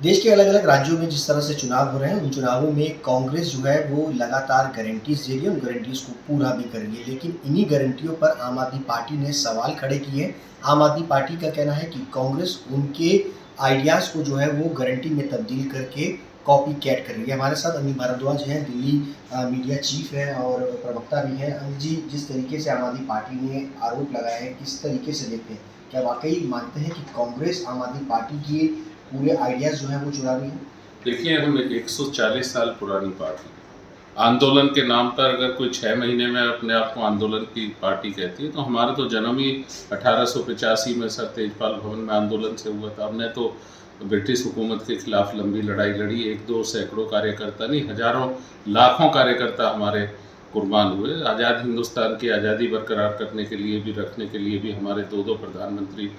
देश के अलग-अलग राज्यों में जिस तरह से चुनाव हो रहे हैं, उन चुनावों में कांग्रेस जो है वो लगातार गारंटीज़ दे रही है, उन गारंटीज़ को पूरा भी कर रही है। लेकिन इन्हीं गारंटियों पर आम आदमी पार्टी ने सवाल खड़े किए हैं। आम आदमी पार्टी का कहना है कि कांग्रेस उनके आइडियाज़ को जो है वो गारंटी में तब्दील करके कॉपी कैट कर रही है। हमारे साथ अनिल भारद्वाज हैं, दिल्ली मीडिया चीफ हैं और प्रवक्ता भी हैं। अनिल जी, जिस तरीके से आम आदमी पार्टी ने आरोप लगाया है, किस तरीके से देखते हैं? क्या वाक़ई मानते हैं कि कांग्रेस आम आदमी पार्टी की पूरे आइडियाज़ जो हैं वो चुरा रही है? देखिए, हम 140 साल पुरानी पार्टी, आंदोलन के नाम पर अगर कोई 6 महीने में अपने आप को आंदोलन की पार्टी कहती है, तो हमारा तो जन्म ही 1885 में सर तेजपाल भवन में आंदोलन से हुआ था। हमने तो ब्रिटिश हुकूमत के खिलाफ लंबी लड़ाई लड़ी। एक दो सैकड़ों कार्यकर्ता नहीं, हजारों लाखों कार्यकर्ता हमारे कुर्बान हुए। आज़ाद हिंदुस्तान की आज़ादी बरकरार करने के लिए भी, रखने के लिए भी हमारे दो प्रधानमंत्री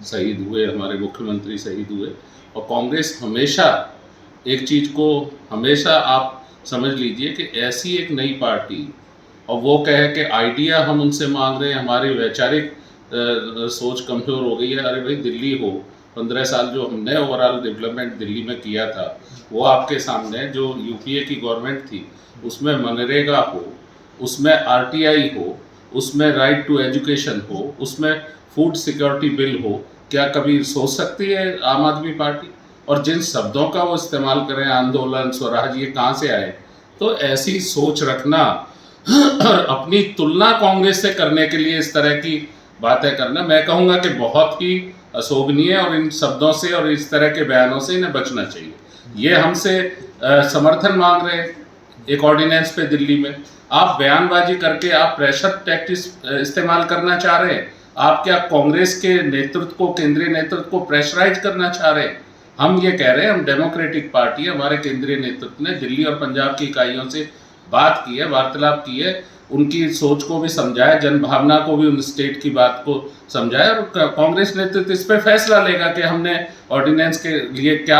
शहीद हुए, हमारे मुख्यमंत्री शहीद हुए। और कांग्रेस हमेशा एक चीज़ को, हमेशा आप समझ लीजिए कि ऐसी एक नई पार्टी, और वो कहे कि आइडिया हम उनसे मांग रहे हैं, हमारी वैचारिक सोच कमज़ोर हो गई है। अरे भाई, दिल्ली हो, 15 साल जो हमने ओवरऑल डेवलपमेंट दिल्ली में किया था, वो आपके सामने। जो यूपीए की गवर्नमेंट थी, उसमें मनरेगा हो, उसमें आरटीआई हो, उसमें राइट टू एजुकेशन हो, उसमें फूड सिक्योरिटी बिल हो, क्या कभी सोच सकती है आम आदमी पार्टी? और जिन शब्दों का वो इस्तेमाल करें, आंदोलन, स्वराज, ये कहाँ से आए? तो ऐसी सोच रखना और अपनी तुलना कांग्रेस से करने के लिए इस तरह की बातें करना, मैं कहूँगा कि बहुत ही अशोभनीय, और इन शब्दों से और इस तरह के बयानों से इन्हें बचना चाहिए। ये हमसे समर्थन मांग रहे हैं एक ऑर्डिनेंस पे दिल्ली में। आप बयानबाजी करके आप प्रेशर टैक्टिक्स इस्तेमाल करना चाह रहे हैं। आप क्या कांग्रेस के नेतृत्व को, केंद्रीय नेतृत्व को प्रेशराइज करना चाह रहे हैं? हम ये कह रहे हैं, हम डेमोक्रेटिक पार्टी है, हमारे केंद्रीय नेतृत्व ने दिल्ली और पंजाब की इकाइयों से बात की है, वार्तालाप की है, उनकी सोच को भी समझाया, जनभावना को भी, उन स्टेट की बात को समझाया। और कांग्रेस नेतृत्व इस पर फैसला लेगा कि हमने ऑर्डिनेंस के लिए क्या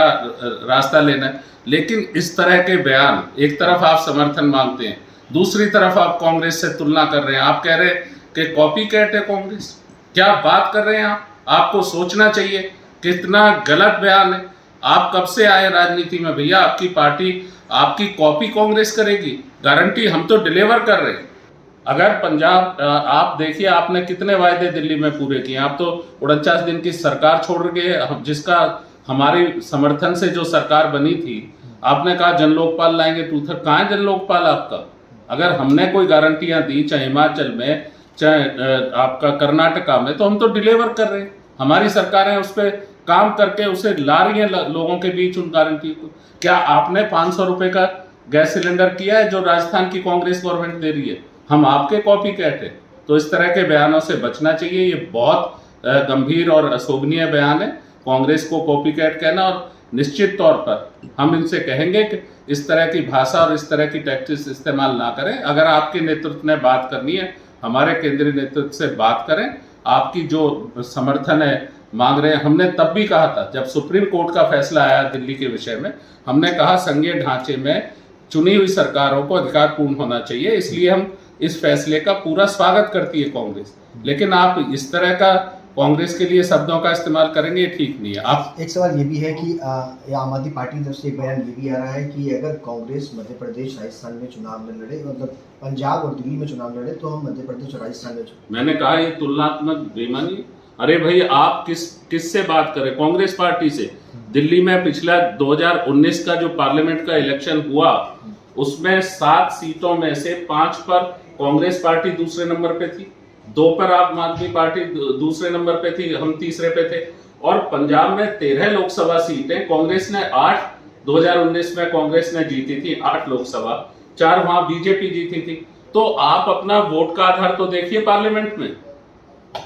रास्ता लेना है। लेकिन इस तरह के बयान, एक तरफ आप समर्थन मांगते हैं, दूसरी तरफ आप कांग्रेस से तुलना कर रहे हैं। आप कह रहे हैं कि कॉपी कैट है कांग्रेस। क्या बात कर रहे हैं आप? आपको सोचना चाहिए, कितना गलत बयान है। आप कब से आए राजनीति में भैया? आपकी पार्टी आपकी कॉपी कांग्रेस करेगी? गारंटी हम तो डिलीवर कर रहे हैं। अगर पंजाब, आप देखिए, आपने कितने वायदे दिल्ली में पूरे किए। आप तो 49 दिन की सरकार छोड़ के, जिसका हमारी समर्थन से जो सरकार बनी थी, आपने कहा जन लोकपाल लाएंगे, टूथर। कहाँ है जन लोकपाल आपका? अगर हमने कोई गारंटियां दी, चाहे हिमाचल में, चाहे आपका कर्नाटका में, तो हम तो डिलीवर कर रहे हैं। हमारी सरकारें उस पर काम करके उसे ला रही है लोगों के बीच, उन गारंटी को। क्या आपने 500 रुपए का गैस सिलेंडर किया है जो राजस्थान की कांग्रेस गवर्नमेंट दे रही है? हम आपके कॉपी कैट है। तो इस तरह के बयानों से बचना चाहिए। ये बहुत गंभीर और अशोभनीय बयान है, कांग्रेस को कॉपी कैट कहना। और निश्चित तौर पर हम इनसे कहेंगे कि इस तरह की भाषा और इस तरह की टैक्टिक्स इस्तेमाल ना करें। अगर आपके नेतृत्व ने बात करनी है, हमारे केंद्रीय नेतृत्व से बात करें। आपकी जो समर्थन है मांग रहे हैं, हमने तब भी कहा था, जब सुप्रीम कोर्ट का फैसला आया दिल्ली के विषय में, हमने कहा संघीय ढांचे में चुनी हुई सरकारों को अधिकारपूर्ण होना चाहिए। इसलिए हम इस फैसले का पूरा स्वागत करती है कांग्रेस। लेकिन आप इस तरह का कांग्रेस के लिए शब्दों का इस्तेमाल करेंगे, ये ठीक नहीं है। आप एक सवाल ये भी है कि आम आदमी पार्टी की तरफ से एक बयान ये भी आ रहा है कि अगर कांग्रेस मध्य प्रदेश, राजस्थान में चुनाव न लड़े, मतलब पंजाब और दिल्ली में चुनाव लड़े, तो हम मध्य प्रदेश और राजस्थान में। मैंने कहा ये तुलनात्मक बेईमानी। अरे भाई, आप किससे बात करें? कांग्रेस पार्टी से। दिल्ली में पिछला 2019 का जो पार्लियामेंट का इलेक्शन हुआ, उसमें 7 सीटों में से 5 पर कांग्रेस पार्टी दूसरे नंबर पे थी, 2 पर आम आदमी पार्टी दूसरे नंबर पे थी, हम तीसरे पे थे। और पंजाब में 13 लोकसभा सीटें कांग्रेस ने 8 2019 में कांग्रेस ने जीती थी, 8 लोकसभा, 4 वहां बीजेपी जीती थी। तो आप अपना वोट का आधार तो देखिए पार्लियामेंट में।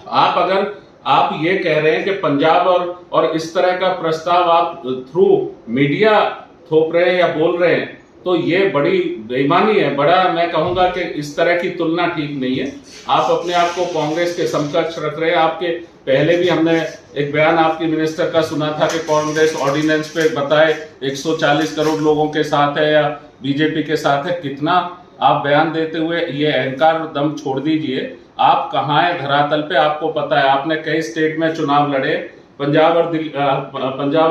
आप अगर आप ये कह रहे हैं कि पंजाब और इस तरह का प्रस्ताव आप थ्रू मीडिया थोप रहे हैं या बोल रहे हैं, तो ये बड़ी बेईमानी है। बड़ा, मैं कहूंगा कि इस तरह की तुलना ठीक नहीं है। आप अपने आप को कांग्रेस के समकक्ष रख रहे हैं। आपके पहले भी हमने एक बयान आपके मिनिस्टर का सुना था कि कांग्रेस ऑर्डिनेंस पे बताए 140 करोड़ लोगों के साथ है या बीजेपी के साथ है। कितना आप बयान देते हुए ये अहंकार दम छोड़ दीजिए। आप कहाँ है धरातल पे? आपको पता है, आपने कई स्टेट में चुनाव लड़े, पंजाब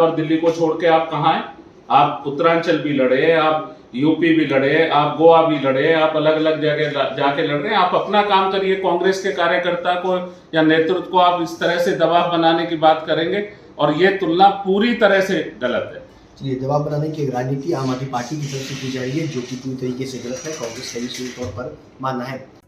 और दिल्ली को छोड़ के आप कहाँ हैं? आप उत्तरांचल भी लड़े, आप यूपी भी लड़े, आप गोवा भी लड़े, आप अलग अलग जगह जाके लड़ रहे हैं। आप अपना काम करिए। कांग्रेस के कार्यकर्ता को या नेतृत्व को आप इस तरह से दबाव बनाने की बात करेंगे, और ये तुलना पूरी तरह से गलत है। चलिए, दबाव बनाने की राजनीति आम आदमी पार्टी की तरफ से की जा रही है, जो कि पूरी तरीके से गलत है, कांग्रेस का भी पूरी तौर पर मानना है।